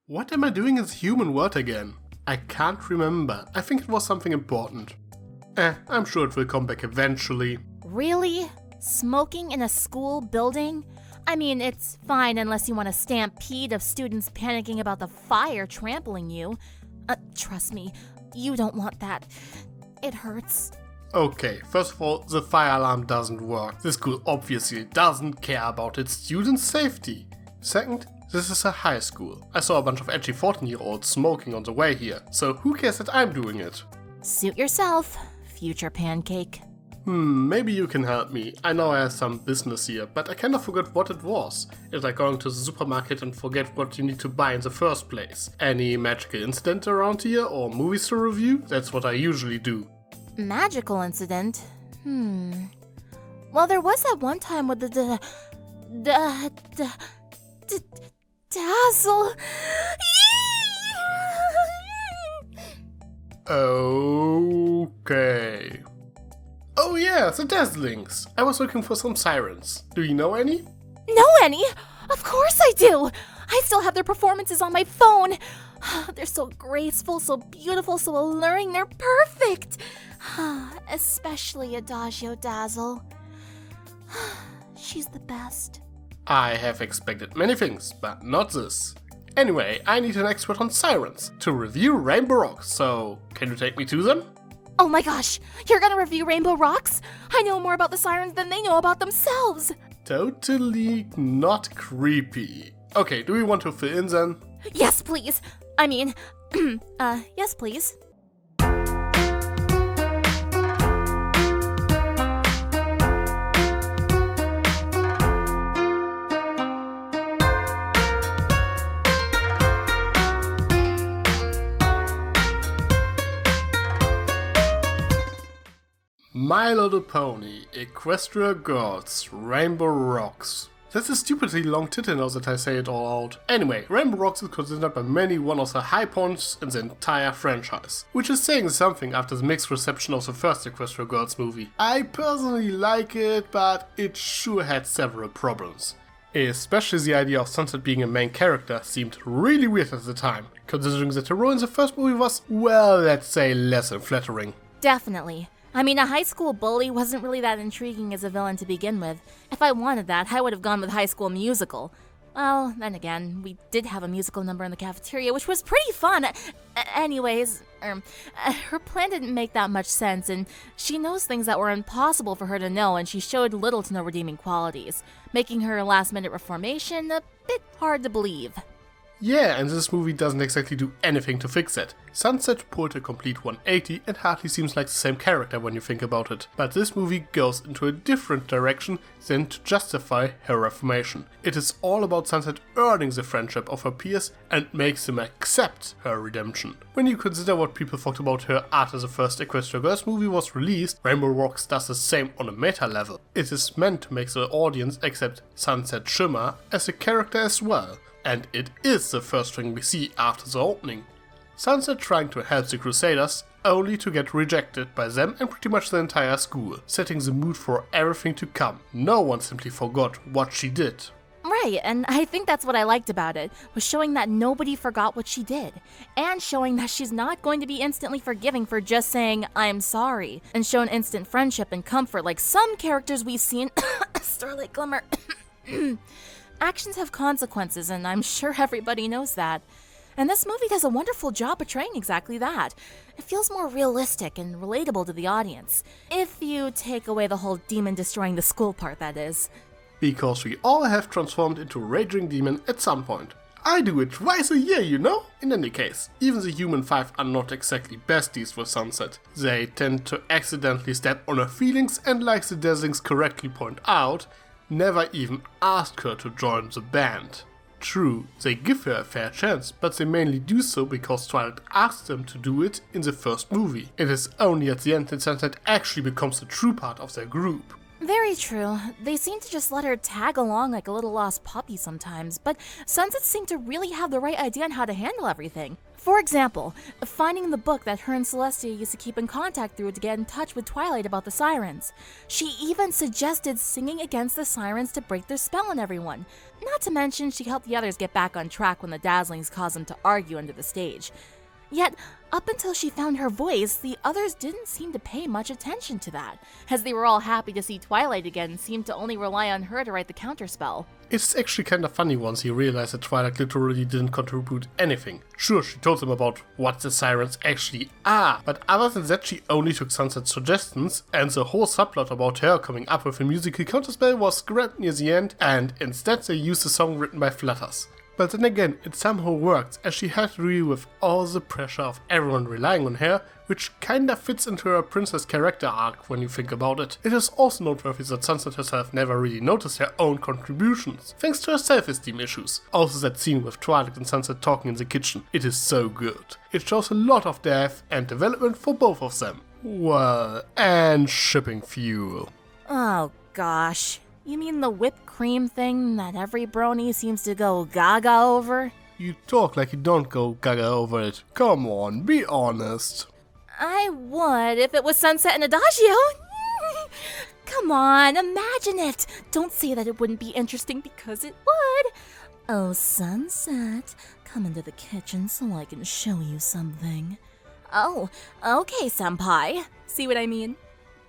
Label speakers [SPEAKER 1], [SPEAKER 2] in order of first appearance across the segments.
[SPEAKER 1] What am I doing in the human world again? I can't remember. I think it was something important. I'm sure it will come back eventually.
[SPEAKER 2] Really? Smoking in a school building? I mean, it's fine unless you want a stampede of students panicking about the fire trampling you. Trust me, you don't want that. It hurts.
[SPEAKER 1] Okay, first of all, the fire alarm doesn't work. The school obviously doesn't care about its students' safety. Second, this is a high school. I saw a bunch of edgy 14-year-olds smoking on the way here, so who cares that I'm doing it?
[SPEAKER 2] Suit yourself, future pancake.
[SPEAKER 1] Maybe you can help me. I know I have some business here, but I kind of forgot what it was. It's like going to the supermarket and forget what you need to buy in the first place. Any magical incident around here or movies to review? That's what I usually do.
[SPEAKER 2] Magical incident? Well, there was that one time with the dazzle.
[SPEAKER 1] Okay. Oh yeah, the Dazzlings. I was looking for some sirens. Do you know any?
[SPEAKER 2] Know any? Of course I do! I still have their performances on my phone. They're so graceful, so beautiful, so alluring, they're perfect. Especially Adagio Dazzle. She's the best.
[SPEAKER 1] I have expected many things, but not this. Anyway, I need an expert on sirens to review Rainbow Rocks, so can you take me to them?
[SPEAKER 2] Oh my gosh, you're gonna review Rainbow Rocks? I know more about the sirens than they know about themselves.
[SPEAKER 1] Totally not creepy. Okay, do we want to fill in then?
[SPEAKER 2] Yes, please. I mean, yes, please.
[SPEAKER 1] My Little Pony, Equestria Girls, Rainbow Rocks. That's a stupidly long title now that I say it all out. Anyway, Rainbow Rocks is considered by many one of the high points in the entire franchise, which is saying something after the mixed reception of the first Equestria Girls movie. I personally like it, but it sure had several problems. Especially the idea of Sunset being a main character seemed really weird at the time, considering that her role in the first movie was, well, let's say less than flattering.
[SPEAKER 2] Definitely. I mean, a high school bully wasn't really that intriguing as a villain to begin with. If I wanted that, I would have gone with High School Musical. Well, then again, we did have a musical number in the cafeteria, which was pretty fun. Anyways, her plan didn't make that much sense, and she knows things that were impossible for her to know, and she showed little to no redeeming qualities, making her last-minute reformation a bit hard to believe.
[SPEAKER 1] Yeah, and this movie doesn't exactly do anything to fix that. Sunset pulled a complete 180 and hardly seems like the same character when you think about it. But this movie goes into a different direction than to justify her reformation. It is all about Sunset earning the friendship of her peers and makes them accept her redemption. When you consider what people thought about her after the first Equestria Girls movie was released, Rainbow Rocks does the same on a meta level. It is meant to make the audience accept Sunset Shimmer as a character as well. And it is the first thing we see after the opening. Sunset trying to help the Crusaders, only to get rejected by them and pretty much the entire school, setting the mood for everything to come. No one simply forgot what she did.
[SPEAKER 2] Right, and I think that's what I liked about it, was showing that nobody forgot what she did, and showing that she's not going to be instantly forgiving for just saying, I'm sorry, and shown instant friendship and comfort like some characters we've seen Starlight Glimmer. Actions have consequences, and I'm sure everybody knows that. And this movie does a wonderful job portraying exactly that. It feels more realistic and relatable to the audience. If you take away the whole demon destroying the school part, that is.
[SPEAKER 1] Because we all have transformed into a raging demon at some point. I do it twice a year, you know? In any case, even the Human 5 are not exactly besties with Sunset. They tend to accidentally step on her feelings and, like the Dazzlings correctly point out, never even ask her to join the band. True, they give her a fair chance, but they mainly do so because Twilight asked them to do it in the first movie. It is only at the end that Sunset actually becomes the true part of their group.
[SPEAKER 2] Very true. They seem to just let her tag along like a little lost puppy sometimes, but Sunset seemed to really have the right idea on how to handle everything. For example, finding the book that her and Celestia used to keep in contact through to get in touch with Twilight about the sirens. She even suggested singing against the sirens to break their spell on everyone. Not to mention, she helped the others get back on track when the Dazzlings caused them to argue under the stage. Yet, up until she found her voice, the others didn't seem to pay much attention to that, as they were all happy to see Twilight again and seemed to only rely on her to write the counterspell.
[SPEAKER 1] It's actually kinda funny once you realize that Twilight literally didn't contribute anything. Sure, she told them about what the sirens actually are, but other than that she only took Sunset's suggestions, and the whole subplot about her coming up with a musical counterspell was scrapped near the end, and instead they used a song written by Flutters. But then again, it somehow worked, as she had to deal with all the pressure of everyone relying on her, which kinda fits into her princess character arc when you think about it. It is also noteworthy that Sunset herself never really noticed her own contributions, thanks to her self-esteem issues. Also that scene with Twilight and Sunset talking in the kitchen, it is so good. It shows a lot of depth and development for both of them. Well, and shipping fuel.
[SPEAKER 2] Oh gosh. You mean the whipped cream thing that every brony seems to go gaga over?
[SPEAKER 1] You talk like you don't go gaga over it. Come on, be honest.
[SPEAKER 2] I would if it was Sunset and Adagio. Come on, imagine it. Don't say that it wouldn't be interesting because it would. Oh, Sunset, come into the kitchen so I can show you something. Oh, okay, senpai. See what I mean?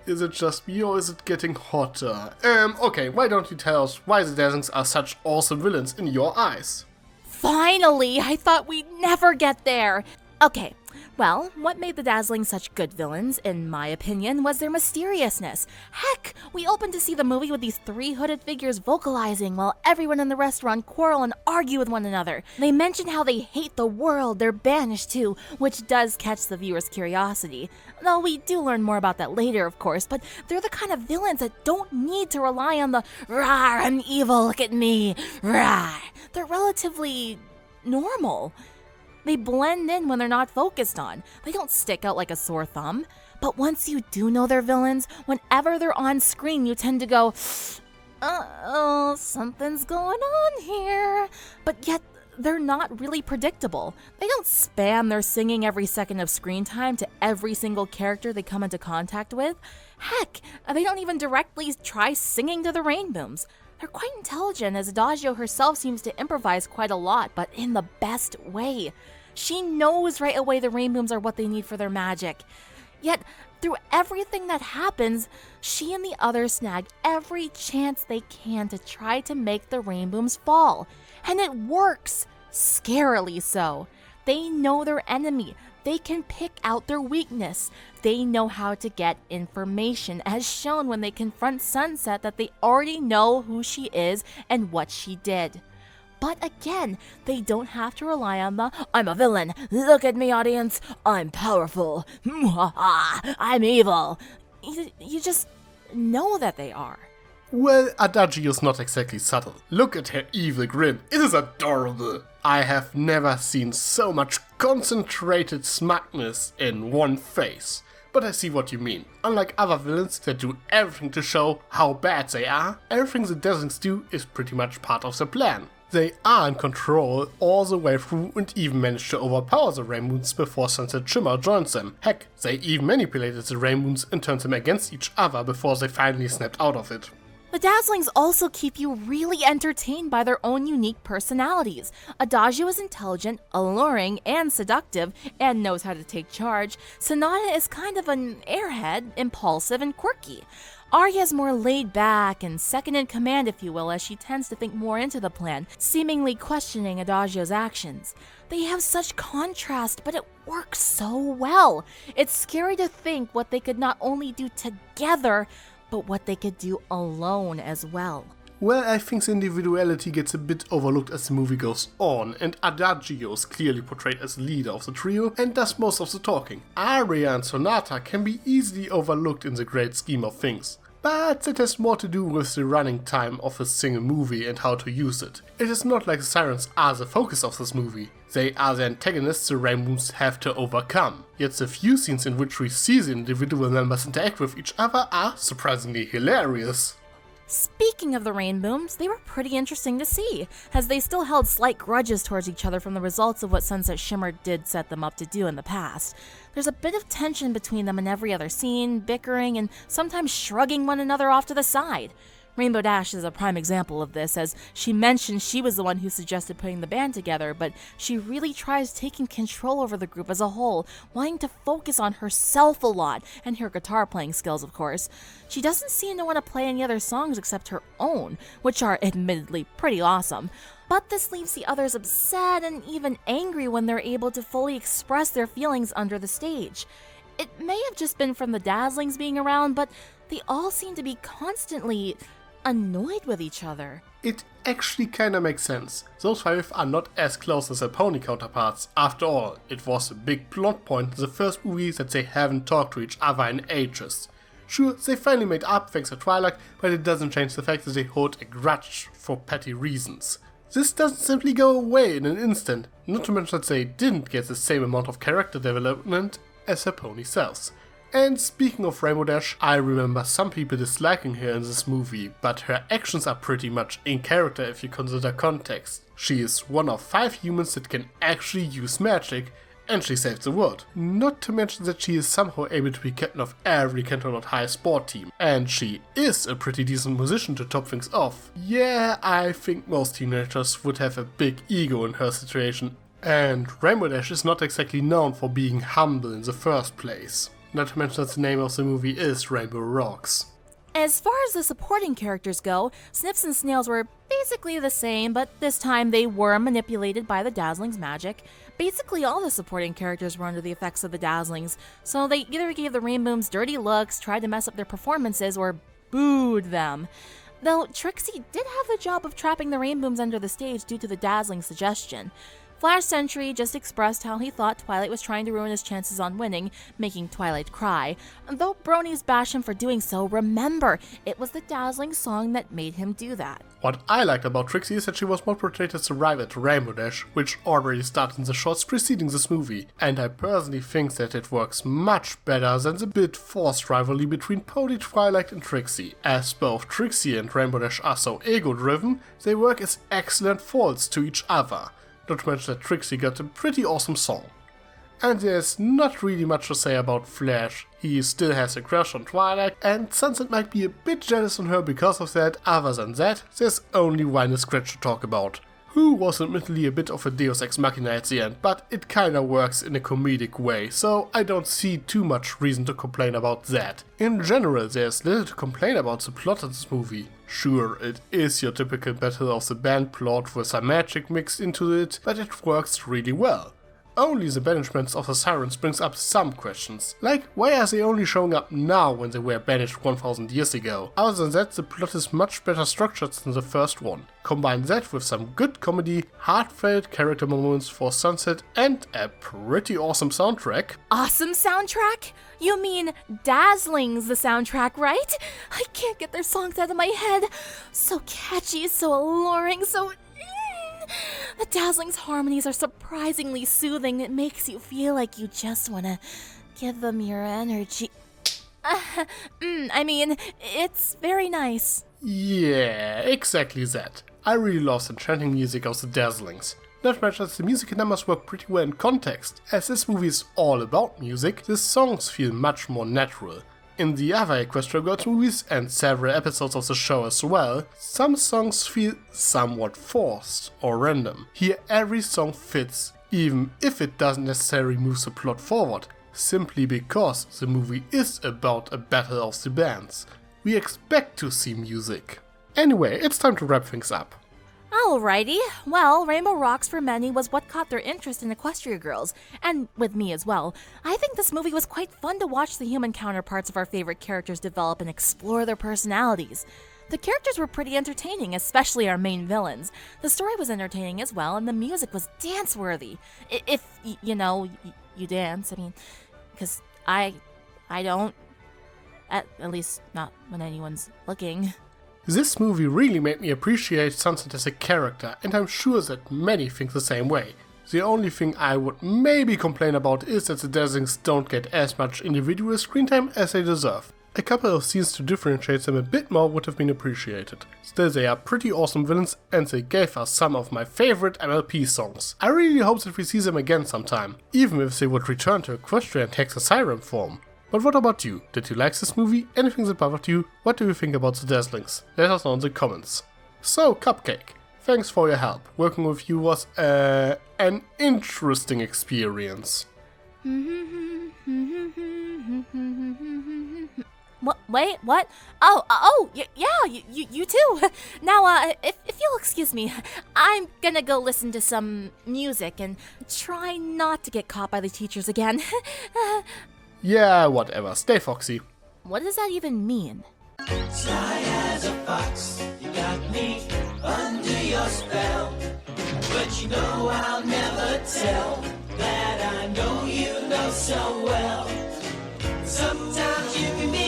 [SPEAKER 1] Is it just me or is it getting hotter? Okay, why don't you tell us why the Dazzlings are such awesome villains in your eyes?
[SPEAKER 2] Finally! I thought we'd never get there! Okay, well, what made the Dazzlings such good villains, in my opinion, was their mysteriousness. Heck, we opened to see the movie with these 3 hooded figures vocalizing while everyone in the restaurant quarrel and argue with one another. They mention how they hate the world they're banished to, which does catch the viewer's curiosity. Though we do learn more about that later, of course, but they're the kind of villains that don't need to rely on the "Rawr, I'm evil, look at me, rawr." They're relatively normal. They blend in when they're not focused on. They don't stick out like a sore thumb. But once you do know they're villains, whenever they're on screen, you tend to go, uh-oh, something's going on here. But yet, they're not really predictable. They don't spam their singing every second of screen time to every single character they come into contact with. Heck, they don't even directly try singing to the rainbooms. They're quite intelligent, as Adagio herself seems to improvise quite a lot, but in the best way. She knows right away the rainbooms are what they need for their magic. Yet, through everything that happens, she and the others snag every chance they can to try to make the rainbooms fall. And it works! Scarily so. They know their enemy. They can pick out their weakness. They know how to get information, as shown when they confront Sunset that they already know who she is and what she did. But again, they don't have to rely on the "I'm a villain, look at me audience, I'm powerful, I'm evil." You just know that they are.
[SPEAKER 1] Well, Adagio's not exactly subtle. Look at her evil grin, it is adorable. I have never seen so much concentrated smugness in one face. But I see what you mean. Unlike other villains that do everything to show how bad they are, everything the Dazzlings do is pretty much part of the plan. They are in control all the way through and even manage to overpower the Rainboons before Sunset Shimmer joins them. Heck, they even manipulated the Rainboons and turned them against each other before they finally snapped out of it.
[SPEAKER 2] The Dazzlings also keep you really entertained by their own unique personalities. Adagio is intelligent, alluring, and seductive, and knows how to take charge. Sonata is kind of an airhead, impulsive, and quirky. Arya is more laid back and second in command, if you will, as she tends to think more into the plan, seemingly questioning Adagio's actions. They have such contrast, but it works so well. It's scary to think what they could not only do together, but what they could do alone as well.
[SPEAKER 1] Well, I think the individuality gets a bit overlooked as the movie goes on, and Adagio is clearly portrayed as the leader of the trio and does most of the talking. Arya and Sonata can be easily overlooked in the great scheme of things. But that has more to do with the running time of a single movie and how to use it. It is not like the sirens are the focus of this movie. They are the antagonists the rainbows have to overcome. Yet the few scenes in which we see the individual members interact with each other are surprisingly hilarious.
[SPEAKER 2] Speaking of the Rainbooms, they were pretty interesting to see, as they still held slight grudges towards each other from the results of what Sunset Shimmer did set them up to do in the past. There's a bit of tension between them in every other scene, bickering and sometimes shrugging one another off to the side. Rainbow Dash is a prime example of this, as she mentioned she was the one who suggested putting the band together, but she really tries taking control over the group as a whole, wanting to focus on herself a lot, and her guitar playing skills, of course. She doesn't seem to want to play any other songs except her own, which are admittedly pretty awesome. But this leaves the others upset and even angry when they're able to fully express their feelings under the stage. It may have just been from the Dazzlings being around, but they all seem to be constantly annoyed with each other.
[SPEAKER 1] It actually kinda makes sense. Those five are not as close as their pony counterparts. After all, it was a big plot point in the first movie that they haven't talked to each other in ages. Sure, they finally made up thanks to Twilight, but it doesn't change the fact that they hold a grudge for petty reasons. This doesn't simply go away in an instant, not to mention that they didn't get the same amount of character development as their pony selves. And speaking of Rainbow Dash, I remember some people disliking her in this movie, but her actions are pretty much in character if you consider context. She is one of 5 humans that can actually use magic, and she saved the world. Not to mention that she is somehow able to be captain of every Cantonot High sport team. And she is a pretty decent musician to top things off. Yeah, I think most teenagers would have a big ego in her situation. And Rainbow Dash is not exactly known for being humble in the first place. Not to mention that the name of the movie is Rainbow Rocks.
[SPEAKER 2] As far as the supporting characters go, Snips and Snails were basically the same, but this time they were manipulated by the Dazzlings' magic. Basically all the supporting characters were under the effects of the Dazzlings, so they either gave the Rainbooms dirty looks, tried to mess up their performances, or booed them. Though Trixie did have the job of trapping the Rainbooms under the stage due to the Dazzlings' suggestion. Flash Sentry just expressed how he thought Twilight was trying to ruin his chances on winning, making Twilight cry. Though bronies bash him for doing so, remember, it was the Dazzling song that made him do that.
[SPEAKER 1] What I liked about Trixie is that she was more portrayed as a rival to Rainbow Dash, which already started in the shorts preceding this movie, and I personally think that it works much better than the bit forced rivalry between Pony, Twilight and Trixie. As both Trixie and Rainbow Dash are so ego-driven, they work as excellent foils to each other. Not to mention that Trixie got a pretty awesome song. And there's not really much to say about Flash. He still has a crush on Twilight, and Sunset might be a bit jealous on her because of that. Other than that, there's only one Scratch to talk about. Who was admittedly a bit of a deus ex machina at the end, but it kinda works in a comedic way, so I don't see too much reason to complain about that. In general, there's little to complain about the plot of this movie. Sure, it is your typical Battle of the Band plot with some magic mixed into it, but it works really well. Only the banishments of the Sirens brings up some questions, like why are they only showing up now when they were banished 1000 years ago? Other than that, the plot is much better structured than the first one. Combine that with some good comedy, heartfelt character moments for Sunset, and a pretty awesome soundtrack.
[SPEAKER 2] Awesome soundtrack? You mean Dazzling's the soundtrack, right? I can't get their songs out of my head. So catchy, so alluring, so... The Dazzling's harmonies are surprisingly soothing. It makes you feel like you just want to give them your energy. It's very nice.
[SPEAKER 1] Yeah, exactly that. I really love the enchanting music of the Dazzlings. Not much as the music and numbers work pretty well in context. As this movie is all about music, the songs feel much more natural. In the other Equestria Girls movies and several episodes of the show as well, some songs feel somewhat forced or random. Here every song fits, even if it doesn't necessarily move the plot forward, simply because the movie is about a battle of the bands. We expect to see music. Anyway, it's time to wrap things up.
[SPEAKER 2] Alrighty, well, Rainbow Rocks for many was what caught their interest in Equestria Girls, and with me as well. I think this movie was quite fun to watch the human counterparts of our favorite characters develop and explore their personalities. The characters were pretty entertaining, especially our main villains. The story was entertaining as well, and the music was dance-worthy. If, you dance, because I don't. At least not when anyone's looking.
[SPEAKER 1] This movie really made me appreciate Sunset as a character, and I'm sure that many think the same way. The only thing I would maybe complain about is that the Dazzlings don't get as much individual screen time as they deserve. A couple of scenes to differentiate them a bit more would have been appreciated. Still, they are pretty awesome villains, and they gave us some of my favorite MLP songs. I really hope that we see them again sometime, even if they would return to Equestria and take the Siren form. But what about you? Did you like this movie? Anything that bothered you? What do you think about the Dazzlings? Let us know in the comments. So, Cupcake, thanks for your help. Working with you was an interesting experience.
[SPEAKER 2] What? Wait, what? Yeah, you too. Now, if you'll excuse me, I'm gonna go listen to some music and try not to get caught by the teachers again.
[SPEAKER 1] Yeah, whatever. Stay foxy.
[SPEAKER 2] What does that even mean?
[SPEAKER 3] Sly as a fox, you got me under your spell. But you know I'll never tell that I know you know so well. Sometimes you can be